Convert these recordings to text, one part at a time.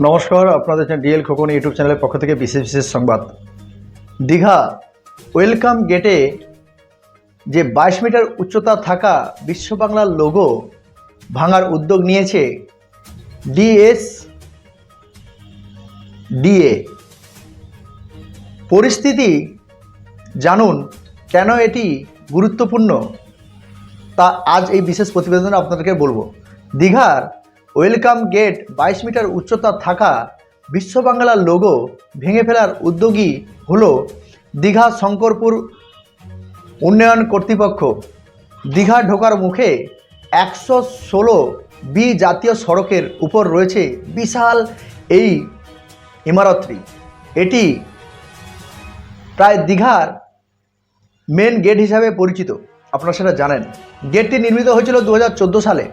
নমস্কার, আপনাদের DL Khokon YouTube চ্যানেলের পক্ষ থেকে বিশেষ বিশেষ সংবাদ। দীঘা ওয়েলকাম গেটে যে 22 মিটার উচ্চতা থাকা বিশ্ব বাংলার লোগো ভাঙার উদ্যোগ নিয়েছে ডিএসডিএ। পরিস্থিতি জানুন কেন এটি গুরুত্বপূর্ণ, তা আজ এই বিশেষ প্রতিবেদনে আপনাদেরকে বলবো। দীঘার ওয়েলকাম গেট 22 মিটার উচ্চতা থাকা বিশ্ব বাংলার লোগো ভেঙে ফেলার উদ্যোগী হলো দীঘা শঙ্করপুর উন্নয়ন কর্তৃপক্ষ। দীঘা ঢোকার মুখে 116 জাতীয় সড়কের উপর রয়েছে বিশাল এই ইমারতটি। এটি প্রায় দীঘার মেন গেট হিসাবে পরিচিত, আপনারা সেটা জানেন। গেটটি নির্মিত হয়েছিল 2014 সালে।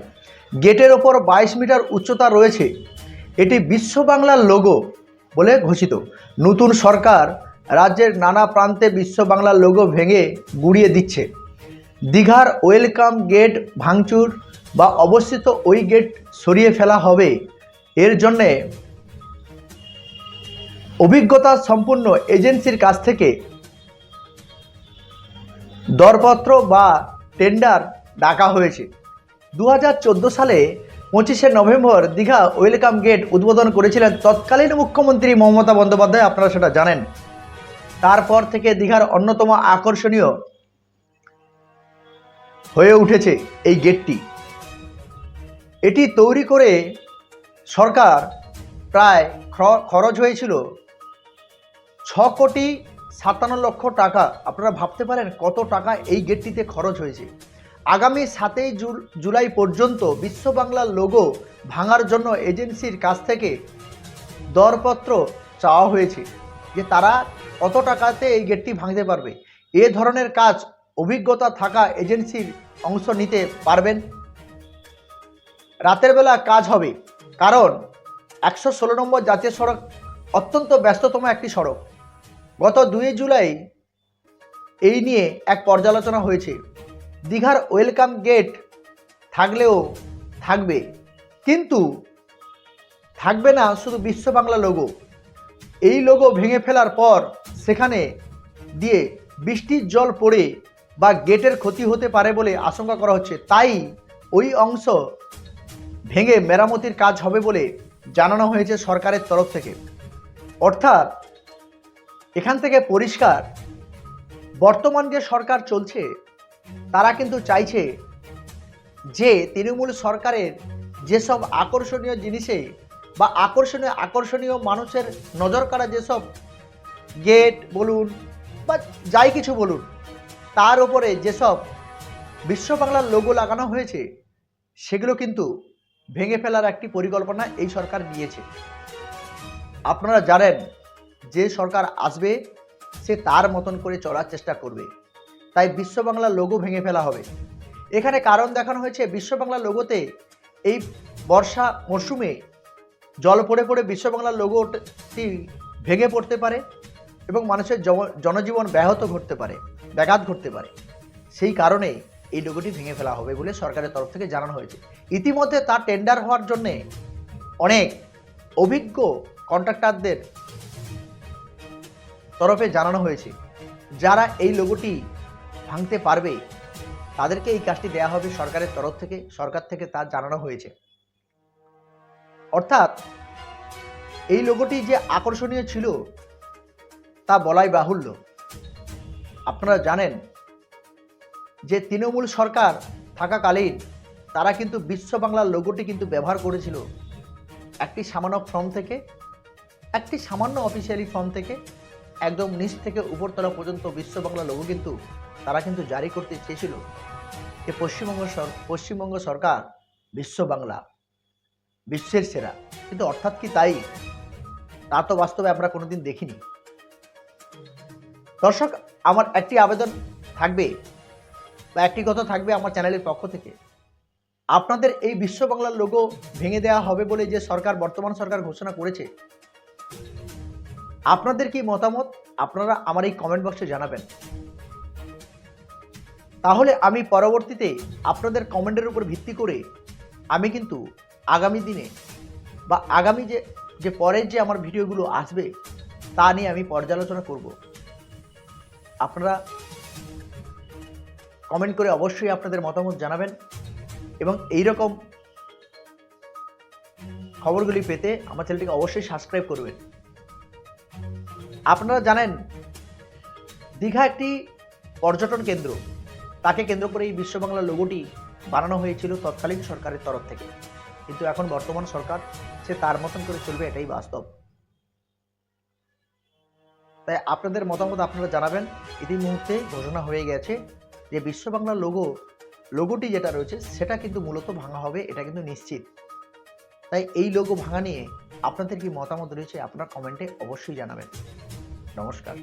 গেটের ওপর 22 মিটার উচ্চতা রয়েছে। এটি বিশ্ব বাংলার লোগো বলে ঘোষিত। নতুন সরকার রাজ্যের নানা প্রান্তে বিশ্ব বাংলার লোগো ভেঙে গুঁড়িয়ে দিচ্ছে। দীঘার ওয়েলকাম গেট ভাঙচুর বা অবস্থিত ওই গেট সরিয়ে ফেলা হবে। এর জন্যে অভিজ্ঞতা সম্পন্ন এজেন্সির কাছ থেকে দরপত্র বা টেন্ডার ডাকা হয়েছে। 2014 সালে 25শে নভেম্বর দীঘা ওয়েলকাম গেট উদ্বোধন করেছিলেন তৎকালীন মুখ্যমন্ত্রী মমতা বন্দ্যোপাধ্যায়, আপনারা সেটা জানেন। তারপর থেকে দীঘার অন্যতম আকর্ষণীয় হয়ে উঠেছে এই গেটটি। এটি তৈরি করে সরকার প্রায় খরচ হয়েছিল 6,57,00,000 টাকা। আপনারা ভাবতে পারেন কত টাকা এই গেটটিতে খরচ হয়েছে। আগামী 7 জুলাই পর্যন্ত বিশ্ব বাংলার লোগো ভাঙার জন্য এজেন্সির কাছ থেকে দরপত্র চাওয়া হয়েছে যে তারা কত টাকাতে এই গেটটি ভাঙতে পারবে। এ ধরনের কাজ অভিজ্ঞতা থাকা এজেন্সির অংশ নিতে পারবেন। রাতের বেলা কাজ হবে, কারণ 116 নম্বর জাতীয় সড়ক অত্যন্ত ব্যস্ততম একটি সড়ক। গত 2 জুলাই এই নিয়ে এক পর্যালোচনা হয়েছে। দীঘার ওয়েলকাম গেট থাকলেও থাকবে, কিন্তু থাকবে না শুধু বিশ্ব বাংলা লোগো। এই লোগো ভেঙে ফেলার পর সেখানে দিয়ে বৃষ্টির জল পড়ে বা গেটের ক্ষতি হতে পারে বলে আশঙ্কা করা হচ্ছে। তাই ওই অংশ ভেঙে মেরামতির কাজ হবে বলে জানানো হয়েছে সরকারের তরফ থেকে। অর্থাৎ এখান থেকে পরিষ্কার, বর্তমান যে সরকার চলছে তারা কিন্তু চাইছে যে তৃণমূল সরকারের যেসব আকর্ষণীয় জিনিসে বা আকর্ষণীয় মানুষের নজর কাড়া যেসব গেট বলুন বা যাই কিছু বলুন, তার উপরে যেসব বিশ্ব বাংলার লোগো লাগানো হয়েছে সেগুলো কিন্তু ভেঙে ফেলার একটি পরিকল্পনা এই সরকার নিয়েছে। আপনারা জানেন যে সরকার আসবে সে তার মতন করে চলার চেষ্টা করবে, তাই বিশ্ব বাংলার লোগো ভেঙে ফেলা হবে। এখানে কারণ দেখানো হয়েছে, বিশ্ব বাংলার লোগোতে এই বর্ষা মরশুমে জল পড়ে পড়ে বিশ্ব বাংলার লোগোটি ভেঙে পড়তে পারে এবং মানুষের জনজীবন ব্যাঘাত ঘটতে পারে। সেই কারণে এই লোগোটি ভেঙে ফেলা হবে বলে সরকারের তরফ থেকে জানানো হয়েছে। ইতিমধ্যে তার টেন্ডার হওয়ার জন্যে অনেক অভিজ্ঞ কন্ট্রাক্টরদের তরফে জানানো হয়েছে। যারা এই লোগোটি ভাঙতে পারবে তাদেরকে এই কাজটি দেওয়া হবে সরকারের তরফ থেকে, সরকার থেকে তা জানানো হয়েছে। অর্থাৎ এই লোগোটি যে আকর্ষণীয় ছিল তা বলাই বাহুল্য। আপনারা জানেন যে তৃণমূল সরকার থাকাকালীন তারা কিন্তু বিশ্ব বাংলার লোগোটি কিন্তু ব্যবহার করেছিল একটি সামান্য ফর্ম থেকে, একটি সামান্য অফিসিয়ালি ফর্ম থেকে একদম নিচ থেকে উপরতলা পর্যন্ত বিশ্ব বাংলা লোগো কিন্তু তারা কিন্তু জারি করতে চেয়েছিল যে পশ্চিমবঙ্গ সরকার বিশ্ব বাংলা বিশ্বের সেরা। কিন্তু অর্থাৎ কি তাই? তা তো বাস্তবে আমরা কোনোদিন দেখিনি। দর্শক, আমার একটি আবেদন থাকবে বা একটি কথা থাকবে আমার চ্যানেলের পক্ষ থেকে, আপনাদের এই বিশ্ব বাংলার লোগো ভেঙে দেওয়া হবে বলে যে বর্তমান সরকার ঘোষণা করেছে, আপনাদের কি মতামত আপনারা আমার এই কমেন্ট বক্সে জানাবেন। তাহলে আমি পরবর্তীতে আপনাদের কমেন্টের উপর ভিত্তি করে আমি কিন্তু আগামী দিনে বা আগামী যে যে পরের যে আমার ভিডিওগুলো আসবে তা নিয়ে আমি পর্যালোচনা করব। আপনারা কমেন্ট করে অবশ্যই আপনাদের মতামত জানাবেন এবং এই রকম খবরগুলি পেতে আমার চ্যানেলটিকে অবশ্যই সাবস্ক্রাইব করবেন। আপনারা জানেন দীঘা একটি পর্যটন কেন্দ্র, তাকে কেন্দ্র করে এই বিশ্ব বাংলা লোগোটি বানানো হয়েছিল তৎকালীন সরকারের তরফ থেকে, কিন্তু এখন বর্তমান সরকার সে তার মতন করে চলবে, এটাই বাস্তব। তাই আপনাদের মতামত আপনারা জানাবেন। ইতিমধ্যে ঘোষণা হয়ে গেছে যে বিশ্ব বাংলা লোগোটি যেটা রয়েছে সেটা কিন্তু মূলত ভাঙা হবে, এটা কিন্তু নিশ্চিত। তাই এই লোগো ভাঙা নিয়ে আপনাদের কি মতামত রয়েছে আপনার কমেন্টে অবশ্যই জানাবেন। নমস্কার।